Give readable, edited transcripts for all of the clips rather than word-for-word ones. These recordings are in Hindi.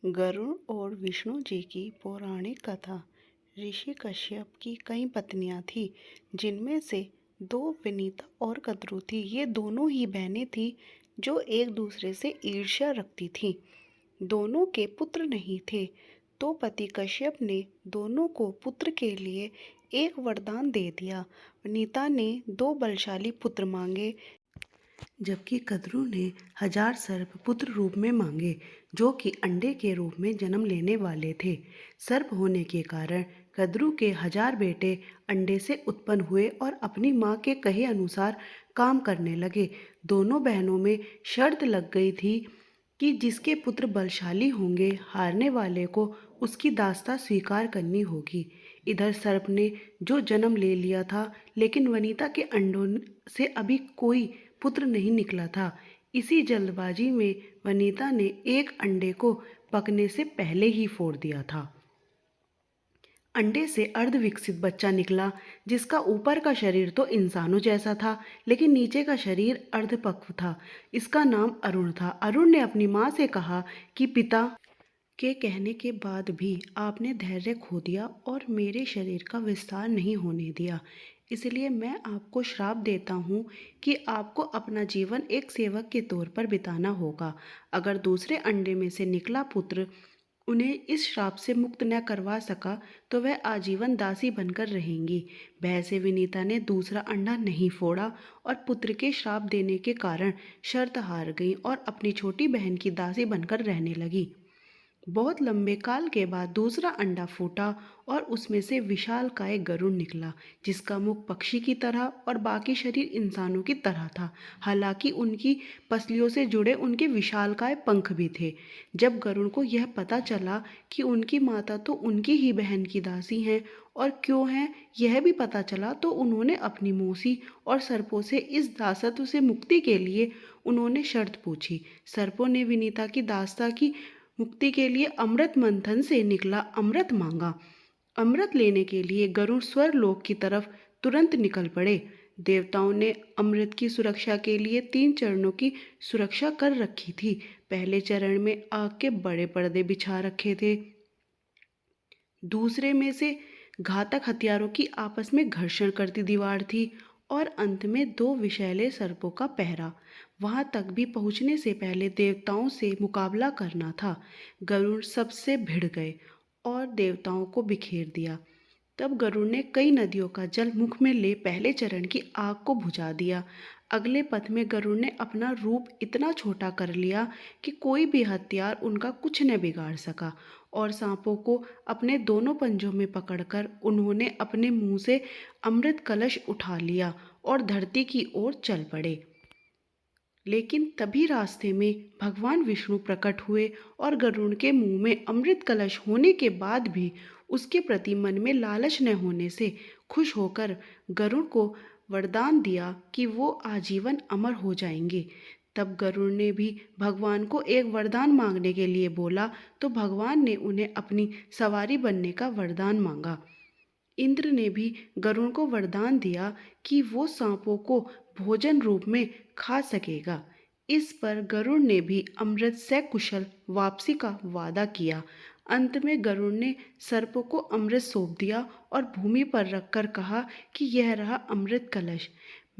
गरुड़ और विष्णु जी की पौराणिक कथा। ऋषि कश्यप की कई पत्नियां थीं, जिनमें से दो विनीता और कद्रू थी। ये दोनों ही बहनें थीं जो एक दूसरे से ईर्ष्या रखती थीं। दोनों के पुत्र नहीं थे, तो पति कश्यप ने दोनों को पुत्र के लिए एक वरदान दे दिया। विनीता ने दो बलशाली पुत्र मांगे, जबकि कद्रू ने 1000 सर्प पुत्र रूप में मांगे, जो कि अंडे के रूप में जन्म लेने वाले थे। सर्प होने के कारण कद्रू के 1000 बेटे अंडे से उत्पन्न हुए और अपनी माँ के कहे अनुसार काम करने लगे। दोनों बहनों में शर्त लग गई थी कि जिसके पुत्र बलशाली होंगे, हारने वाले को उसकी दास्ता स्वीकार करनी होगी। इधर सर्प ने जो जन्म ले लिया था, लेकिन वनिता के अंडों से अभी कोई पुत्र नहीं निकला था। इसी जल्दबाजी में वनिता ने एक अंडे को पकने से पहले ही फोड़ दिया था। अंडे से अर्धविकसित बच्चा निकला, जिसका ऊपर का शरीर तो इंसानों जैसा था, लेकिन नीचे का शरीर अर्धपक्व था। इसका नाम अरुण था। अरुण ने अपनी माँ से कहा कि पिता के कहने के बाद भी आपने धैर्य खो दिया और मेरे शरीर का विस्तार नहीं होने दिया, इसलिए मैं आपको श्राप देता हूँ कि आपको अपना जीवन एक सेवक के तौर पर बिताना होगा। अगर दूसरे अंडे में से निकला पुत्र उन्हें इस श्राप से मुक्त न करवा सका, तो वह आजीवन दासी बनकर रहेंगी। भय से विनीता ने दूसरा अंडा नहीं फोड़ा और पुत्र के श्राप देने के कारण शर्त हार गई और अपनी छोटी बहन की दासी बनकर रहने लगी। बहुत लंबे काल के बाद दूसरा अंडा फूटा और उसमें से विशालकाय गरुड़ निकला, जिसका मुख पक्षी की तरह और बाकी शरीर इंसानों की तरह था। हालांकि उनकी पसलियों से जुड़े उनके विशालकाय पंख भी थे। जब गरुड़ को यह पता चला कि उनकी माता तो उनकी ही बहन की दासी हैं और क्यों हैं यह भी पता चला, तो उन्होंने अपनी मौसी और सर्पों से इस दासत्व से मुक्ति के लिए उन्होंने शर्त पूछी। सर्पों ने विनीता की दास्ता की मुक्ति के लिए अमृत मंथन से निकला अमृत मांगा। अमृत लेने के लिए गरुड़ स्वर्गलोक की तरफ तुरंत निकल पड़े। देवताओं ने अमृत की सुरक्षा के लिए 3 चरणों की सुरक्षा कर रखी थी। पहले चरण में आग के बड़े पर्दे बिछा रखे थे। दूसरे में से घातक हथियारों की आपस में घर्षण करती दीवार थी और अंत में 2 विषैले सर्पों का पहरा। वहां तक भी पहुंचने से पहले देवताओं से मुकाबला करना था। गरुड़ सबसे भिड़ गए और देवताओं को बिखेर दिया। तब गरुड़ ने कई नदियों का जल मुख में ले पहले चरण की आग को बुझा दिया। अगले पथ में गरुड़ ने अपना रूप इतना छोटा कर लिया कि कोई भी हथियार उनका कुछ न बिगाड़ सका और सांपों को अपने दोनों पंजों में पकड़कर उन्होंने अपने मुंह से अमृत कलश उठा लिया और धरती की ओर चल पड़े। लेकिन तभी रास्ते में भगवान विष्णु प्रकट हुए और गरुड़ के मुंह में अमृत कलश होने के बाद भी उसके प्रति मन में लालच न होने से खुश होकर गरुड़ को वरदान दिया कि वो आजीवन अमर हो जाएंगे। तब गरुड़ ने भी भगवान को एक वरदान मांगने के लिए बोला, तो भगवान ने उन्हें अपनी सवारी बनने का वरदान मांगा। इंद्र ने भी गरुड़ को वरदान दिया कि वो सांपों को भोजन रूप में खा सकेगा। इस पर गरुड़ ने भी अमृत से कुशल वापसी का वादा किया। अंत में गरुड़ ने सर्पों को अमृत सौंप दिया और भूमि पर रखकर कहा कि यह रहा अमृत कलश।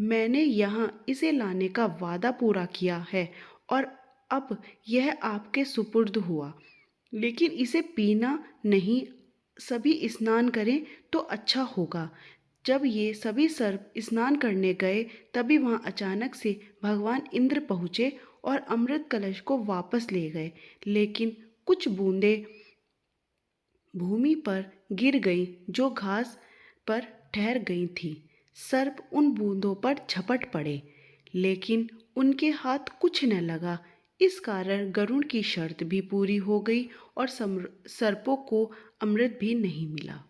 मैंने यहाँ इसे लाने का वादा पूरा किया है और अब यह आपके सुपुर्द हुआ, लेकिन इसे पीना नहीं, सभी स्नान करें तो अच्छा होगा। जब ये सभी सर्प स्नान करने गए, तभी वहां अचानक से भगवान इंद्र पहुँचे और अमृत कलश को वापस ले गए, लेकिन कुछ बूंदें भूमि पर गिर गईं जो घास पर ठहर गई थीं। सर्प उन बूंदों पर झपट पड़े, लेकिन उनके हाथ कुछ न लगा। इस कारण गरुड़ की शर्त भी पूरी हो गई और सर्पों को अमृत भी नहीं मिला।